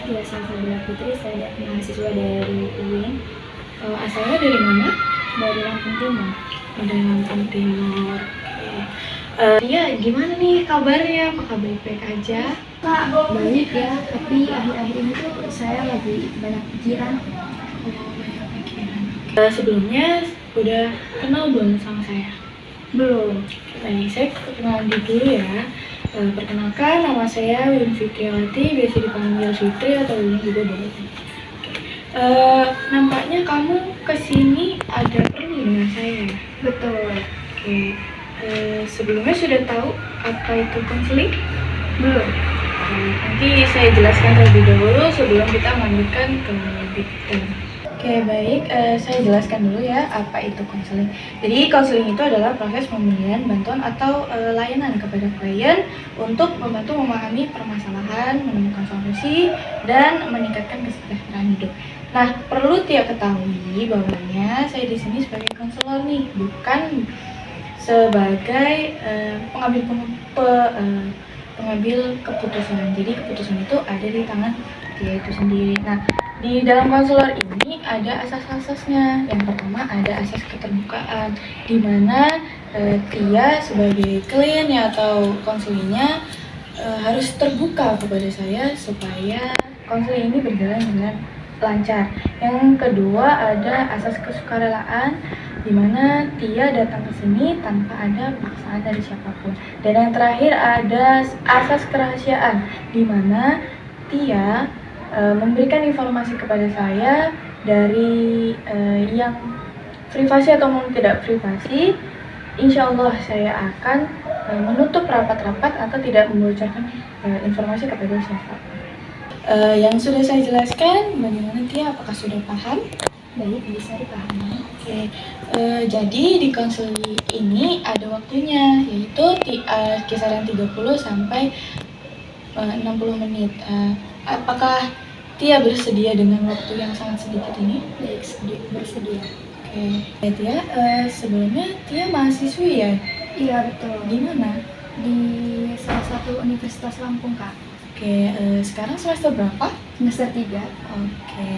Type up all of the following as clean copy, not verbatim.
Ya, saya Fadila Putri, saya mahasiswa dari UIN. Asalnya dari mana? Dari Lampung Timur. Dari Lampung Timur. Ya, gimana nih kabarnya? Apakah baik-baik aja? Kak, baik ya, tapi akhir-akhir ini tuh saya lagi banyak pikiran. Oh, banyak pikiran. Sebelumnya udah kenal belum sama saya? Belum. Baik, saya perkenalan dulu ya. Perkenalkan, nama saya Win Fitriawati, biasa dipanggil Fitri atau Win juga boleh. Nampaknya kamu kesini ada perlu dengan saya. Betul. Oke. Sebelumnya sudah tahu apa itu konseling? Belum. Nanti saya jelaskan terlebih dahulu sebelum kita melanjutkan ke lebih dalam. Oke, baik. Saya jelaskan dulu ya apa itu konseling. Jadi konseling itu adalah proses pemberian bantuan atau layanan kepada klien untuk membantu memahami permasalahan, menemukan solusi, dan meningkatkan kesejahteraan hidup. Nah, perlu Tia ketahui bahwanya saya di sini sebagai konselor nih, bukan sebagai pengambil keputusan. Jadi keputusan itu ada di tangan Tia itu sendiri. Nah, di dalam konselor ini ada asas-asasnya. Yang pertama ada asas keterbukaan, di mana Tia sebagai kliennya atau konselingnya harus terbuka kepada saya supaya konseling ini berjalan dengan lancar. Yang kedua ada asas kesukarelaan, di mana Tia datang ke sini tanpa ada paksaan dari siapapun. Dan yang terakhir ada asas kerahasiaan, di mana Tia memberikan informasi kepada saya dari yang privasi atau tidak privasi. Insya Allah saya akan menutup rapat-rapat atau tidak membocorkan informasi kepada siapapun. Yang sudah saya jelaskan, bagaimana Tia? Apakah sudah paham? Baik, bisa dipahami. Oke, jadi di konseling ini ada waktunya, yaitu kisaran 30 sampai 60 menit. Apakah Tia bersedia dengan waktu yang sangat sedikit ini? Baik, bersedia. Oke, Tia, sebelumnya Tia mahasiswi ya? Iya, betul. Di mana? Di salah satu universitas Lampung, Kak. Oke, sekarang semester berapa? Semester 3. Oke,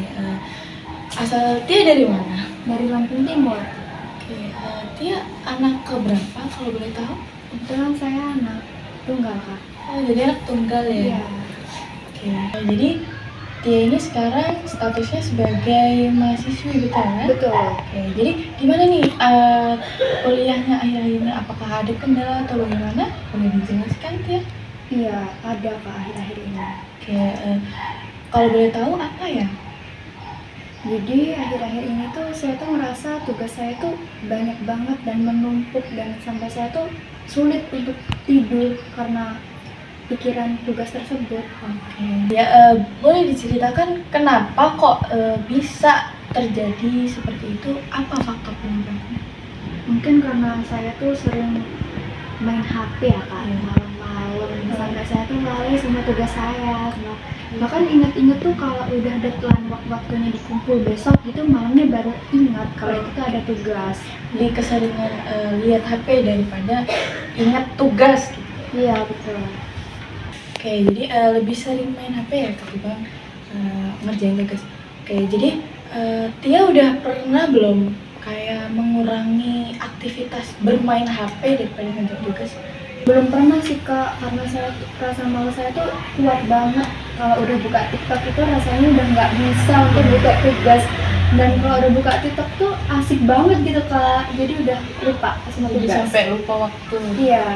asal Tia dari mana? Dari Lampung Timur. Oke, Tia anak keberapa kalau boleh tahu? Kebetulan saya anak tunggal, Kak. Oh, jadi anak tunggal ya? Iya. Oke, jadi Tia ini sekarang statusnya sebagai mahasiswi, betul kan? Betul. Oke, jadi gimana nih kuliahnya akhir-akhir ini? Apakah ada kendala atau bagaimana? Boleh dijelaskan, Tia? Iya, ada Kak akhir-akhir ini. Oke, kalau boleh tahu apa ya? Jadi akhir-akhir ini tuh saya tuh ngerasa tugas saya tuh banyak banget dan menumpuk, dan sampai saya tuh sulit untuk tidur karena pikiran tugas tersebut. Oke. Ya, boleh diceritakan kenapa kok bisa terjadi seperti itu? Apa faktor penyebabnya? Mungkin karena saya tuh sering main HP ya Kak, Iya. malam-malam, sampai saya tuh lalai sama tugas saya. Bahkan inget-inget tuh kalau udah deadline waktunya dikumpul besok gitu, malamnya baru ingat kalau itu tuh ada tugas. Jadi keseringan lihat HP daripada ingat tugas gitu. Iya, betul. Oke, jadi lebih sering main HP ya ketimbang ngerjain tugas. Oke, jadi Tia udah pernah belum kayak mengurangi aktivitas bermain HP daripada ngerjain tugas? Belum pernah sih Kak, karena saya rasa malas saya tuh kuat banget. Kalau udah buka TikTok itu rasanya udah nggak bisa untuk buka tugas. Dan kalau udah buka TikTok tuh asik banget gitu Kak, jadi udah lupa sama Jadi tugas. sampai lupa waktu. Iya.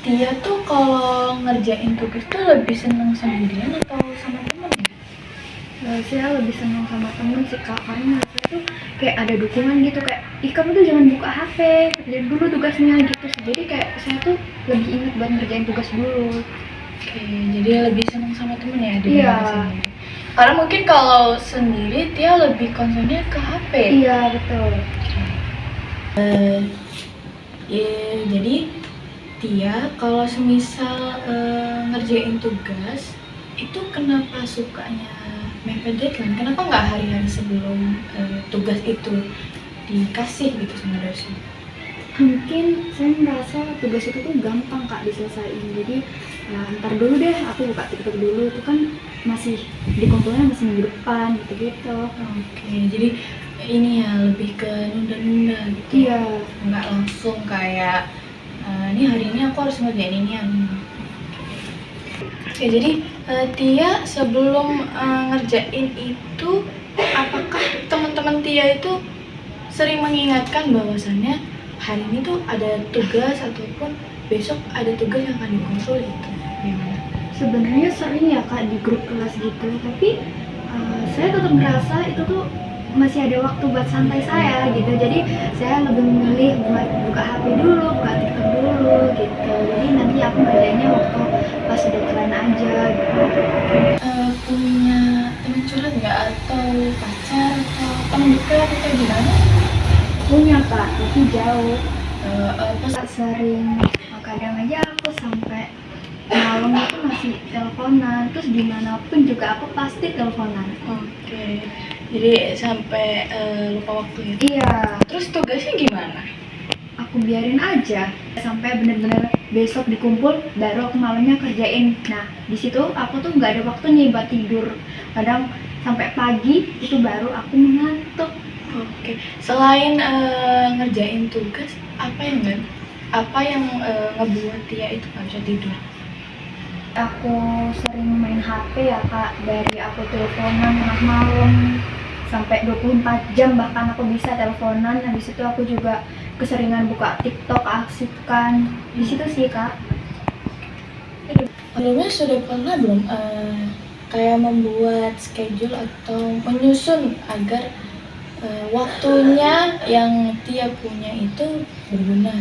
Tia tuh kalau ngerjain tugas tuh lebih seneng sendirian atau sama temen ya? Saya lebih senang sama temen sih Kak, karena saya tuh kayak ada dukungan gitu, kayak kamu tuh jangan buka HP, kerjain dulu tugasnya gitu. Jadi kayak saya tuh lebih ingat buat ngerjain tugas dulu. Oke, jadi lebih seneng sama temen ya dibanding Iya. sendiri. Karena mungkin kalau sendiri Tia lebih concernnya ke HP. Iya, betul. Jadi Tia kalau semisal ngerjain tugas itu kenapa sukanya mepet deadline? Kenapa nggak hari-hari sebelum tugas itu dikasih gitu sama dosen? Mungkin saya merasa tugas itu tuh gampang Kak diselesaikan, jadi nah ntar dulu deh aku buka TikTok dulu, itu kan masih dikumpulnya masih minggu depan gitu-gitu. Oke, jadi ini ya lebih ke nunda-nunda gitu. Iya. Nggak langsung kayak ini hari ini aku harus ngerjain ini hari ini. Oke, jadi Tia sebelum ngerjain itu, apakah teman-teman Tia itu sering mengingatkan bahwasannya hari ini tuh ada tugas ataupun besok ada tugas yang akan dikonsul gitu? Gimana? Sebenarnya sering ya kak di grup kelas gitu, tapi saya tetap merasa itu tuh masih ada waktu buat santai saya gitu. Jadi saya lebih memilih buat buka HP dulu, buka TikTok dulu gitu. Jadi nanti aku ngerjainnya waktu pas udah jalan aja gitu. Punya teman curhat nggak atau pacar atau teman dekat atau gimana? Punya kak, tapi jauh. Pas Sering, kadang aja aku sampai malam itu masih teleponan, terus dimanapun juga aku pasti teleponan. Oke, jadi sampai lupa waktu ya. Iya, Terus tugasnya gimana? aku biarin aja sampai bener-bener besok dikumpul baru aku malamnya kerjain. Nah di situ aku tuh nggak ada waktunya buat tidur, kadang sampai pagi itu baru aku mengantuk. Oke, selain ngerjain tugas, apa yang ngebuat Tia itu nggak bisa tidur? Aku sering main HP ya kak, dari aku teleponan tengah malam sampai 24 jam bahkan aku bisa teleponan. Habis itu aku juga keseringan buka TikTok, asik-kan di situ sih kak. Sebelumnya sudah pernah belum kayak membuat schedule atau menyusun agar waktunya yang Tia punya itu berguna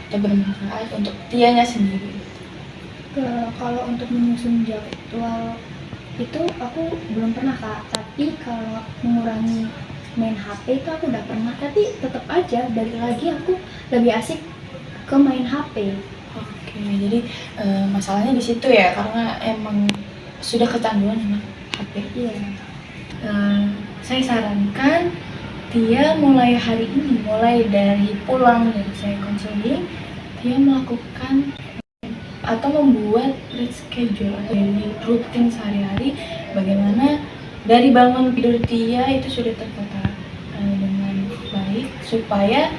atau bermanfaat untuk Tianya sendiri? Kalau untuk menyusun jadwal itu aku belum pernah kak, tapi kalau mengurangi main HP itu aku udah pernah, tapi tetap aja balik lagi aku lebih asik ke main HP. Oke, jadi masalahnya di situ ya, karena emang sudah kecanduan sama HP. Iya. Saya sarankan Tia mulai hari ini, mulai dari pulang dari saya konseling, Tia melakukan atau membuat schedule dari rutin sehari-hari, bagaimana dari bangun tidur Tia itu sudah tertata dengan baik, supaya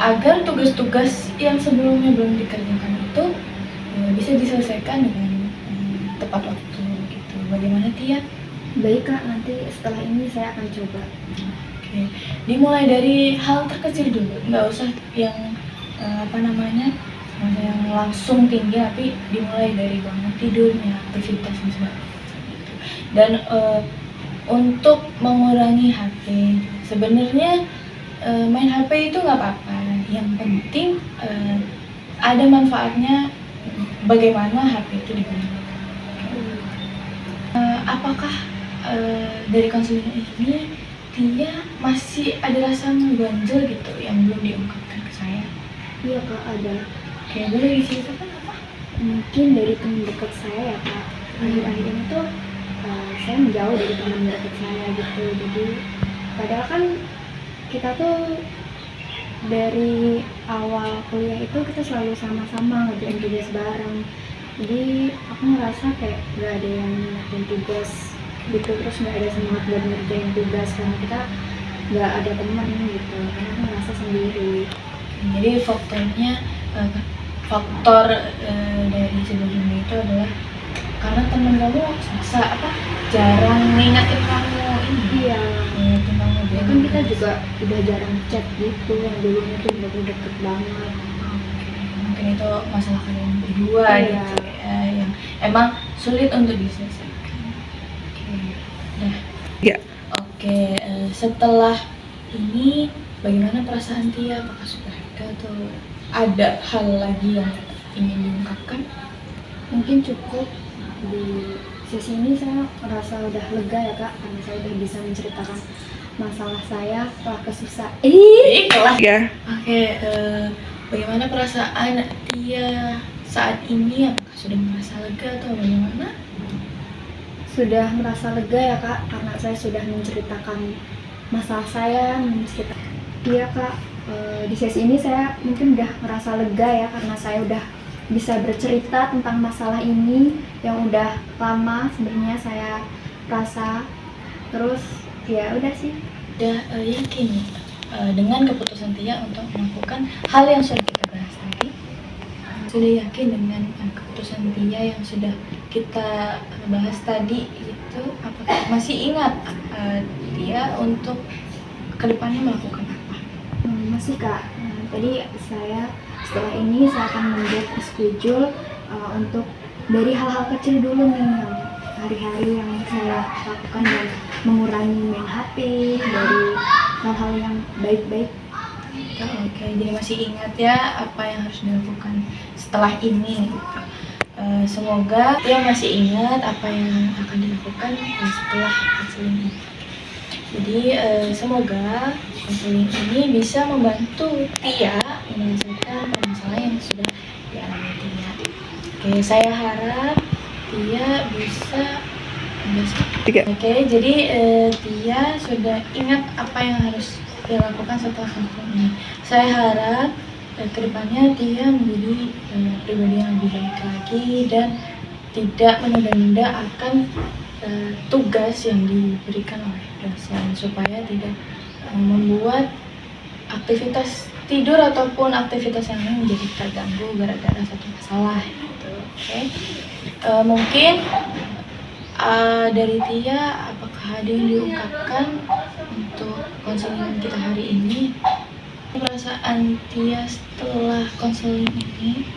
agar tugas-tugas yang sebelumnya belum dikerjakan itu bisa diselesaikan dengan tepat waktu gitu. Bagaimana Tia? Baik kak, nanti setelah ini saya akan coba. Oke, dimulai dari hal terkecil dulu, nggak usah yang yang langsung tinggi, tapi dimulai dari bangun tidurnya, aktivitasnya seperti itu. Dan untuk mengurangi HP, sebenarnya main HP itu nggak apa-apa, yang penting ada manfaatnya bagaimana HP itu digunakan. Apakah dari konseling ini Tia masih ada rasa ngeganjel gitu yang belum diungkapkan ke saya? Iya kak, ada. Oke, boleh diceritakan apa? Mungkin dari teman dekat saya ya kak, akhir-akhir ini tuh saya menjauh dari teman dekat saya gitu. Jadi padahal kan kita tuh dari awal kuliah itu kita selalu sama-sama ngerjain tugas bareng. Jadi aku ngerasa kayak gak ada yang ngerjain tugas gitu, terus gak ada semangat buat ngerjain tugas karena kita gak ada teman gitu, karena aku ngerasa sendiri. Jadi faktor dari sebelumnya itu adalah karena temen kamu jarang ngingetin kamu ini. Iya. Ngingetin kamu Ya kan kita juga udah jarang chat gitu, yang dulunya tuh udah deket banget. Mungkin itu masalah kalian berdua Iya. gitu ya, yang emang sulit untuk diselesaikan. Oke, nah. Ya. Oke, setelah ini bagaimana perasaan Tia? Apakah sudah lega atau ada hal lagi yang ingin diungkapkan? Mungkin cukup di sesi ini saya merasa udah lega ya kak, karena saya udah bisa menceritakan masalah saya setelah kesusah. Kelas. Ya. Oke, bagaimana perasaan Tia saat ini? Apakah sudah merasa lega atau bagaimana? Sudah merasa lega ya kak, karena saya sudah menceritakan masalah saya, Iya kak, di sesi ini saya mungkin udah merasa lega ya, karena saya udah bisa bercerita tentang masalah ini yang udah lama sebenarnya saya rasa. Terus ya udah sih. Udah yakin dengan keputusan Tia untuk melakukan hal yang sudah kita bahas tadi? Sudah yakin dengan keputusan Tia yang sudah kita bahas tadi itu? Apakah masih ingat Tia untuk kedepannya melakukan apa? Masih Kak. Tadi saya setelah ini saya akan membuat schedule untuk dari hal-hal kecil dulu nih yang hari-hari yang saya lakukan dan mengurangi main HP dari hal-hal yang baik-baik. Oke, jadi masih ingat ya apa yang harus dilakukan setelah ini gitu. Semoga Tia masih ingat apa yang akan dilakukan setelah konseling ini. Jadi semoga konseling ini bisa membantu Tia menyelesaikan permasalahan yang sudah dialami Tia. Oke, saya harap Tia bisa Oke, jadi Tia sudah ingat apa yang harus dilakukan setelah konseling ini. Saya harap kedepannya Tia menjadi pribadi yang lebih baik lagi dan tidak menunda-nunda akan tugas yang diberikan oleh dosen, supaya tidak membuat aktivitas tidur ataupun aktivitas yang lain menjadi terganggu gara-gara satu masalah gitu. Oke. Mungkin dari Tia, apakah ada yang diungkapkan untuk konseling kita hari ini? Perasaan Tia setelah konseling ini?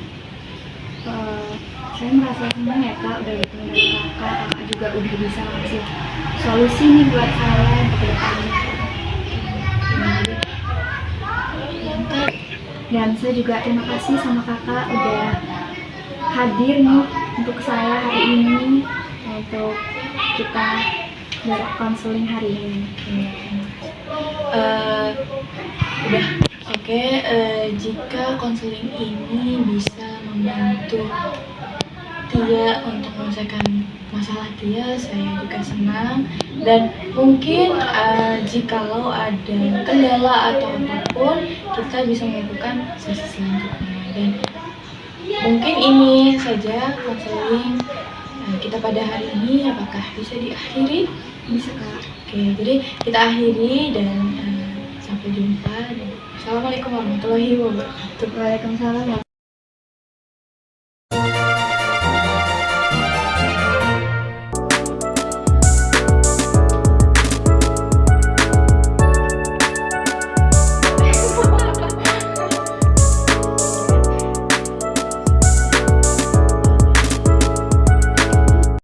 Saya merasa senang ya Kak, udah ketemu dengan kakak juga udah bisa ngasih solusi nih buat saya untuk kedepannya. Dan saya juga terima kasih sama kakak udah hadir nih untuk saya hari ini untuk kita berkonseling hari ini. Udah. Oke, jika konseling ini bisa membantu Tia untuk menyelesaikan masalah Tia, saya juga senang. Dan mungkin jikalau ada kendala atau apapun, kita bisa melakukan sesi selanjutnya. Dan mungkin ini saja konseling kita pada hari ini. Apakah bisa diakhiri? Bisa Kak. Oke, jadi kita akhiri dan sampai jumpa. Assalamualaikum warahmatullahi wabarakatuh. Waalaikumsalam.